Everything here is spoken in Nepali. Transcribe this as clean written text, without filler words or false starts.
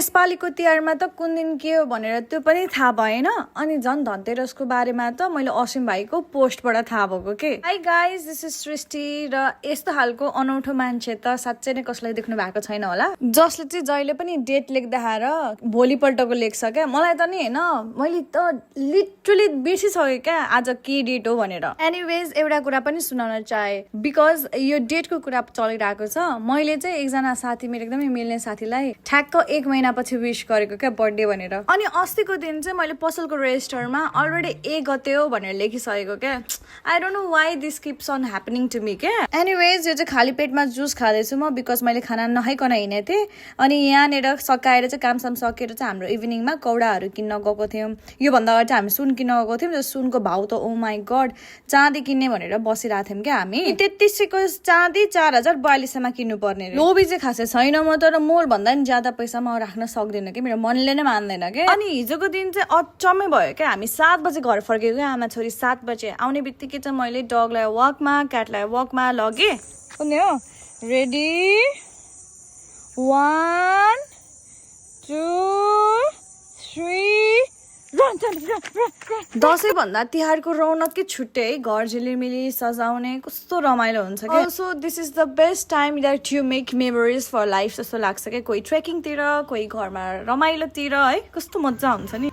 यसपालिको तिहारमा त कुन दिन के हो भनेर त्यो पनि थाहा भएन अनि झन् धनतेरसको बारेमा त मैले असिम भाइको पोस्टबाट थाहा भएको के। हाई गाइज, दिस इज सृष्टि र यस्तो खालको अनौठो मान्छे त साँच्चै नै कसैलाई देख्नु भएको छैन होला, जसले चाहिँ जहिले पनि डेट लेख्दा र भोलिपल्टको लेख्छ क्या। मलाई त नि होइन, मैले त लिटरली बिर्सिसकेँ क्या आज के डेट हो भनेर। एनिवेज एउटा कुरा पनि सुनाउन चाहे, बिकज यो डेटको कुरा चलिरहेको छ। मैले चाहिँ एकजना साथी, मेरो एकदमै मिल्ने साथीलाई ठ्याक्क 1 महिनापछि विश गरेको क्या बर्थडे भनेर। अनि अस्तिको दिन चाहिँ मैले पसलको रेजिस्टरमा अलरेडी 1 गते हो भनेर लेखिसकेको क्या। I don't know why this keeps on happening to me क्या। एनिवेज यो चाहिँ खाली पेटमा जुस खाँदैछु म, बिकज मैले खाना नखाइकन हिँडेको थिएँ। अनि यहाँनिर सकाएर चाहिँ कामसाम सकेर चाहिँ हाम्रो इभिनिङमा कौडाहरू किन्न गएको थियौँ। योभन्दा अगाडि चाहिँ हामी सुन किन्न गएको थियौँ। सुनको भाउ त ओ माई गड, चाँदी किन्ने भनेर बसिरहेको थियौँ क्या हामी। 3300को चाँदी 4042 किन्नु पर्ने। लोभी चाहिँ खासै छैन म, तर मोल भन्दा नि ज्यादा पैसा म राख्न सक्दिनँ कि, मेरो मनले नै मान्दैन क्या। अनि हिजोको दिन चाहिँ अचम्मै भयो क्या। हामी 7 बजे घर फर्केको क्या, आमा छोरी 7 बजे। आउने बित्तिकै चाहिँ मैले डगलाई वकमा, क्याटलाई वकमा लगेँ। कुनै हो, रेडी 1 2 3 दसैँ भन्दा तिहारको रौनकै छुट्टै है। घर झिलिमिली सजाउने कस्तो रमाइलो हुन्छ क्या। Also this is the best time that you make memories for life जस्तो लाग्छ क्या। कोही ट्रेकिङतिर, कोही घरमा रमाइलोतिर है, कस्तो मजा हुन्छ नि।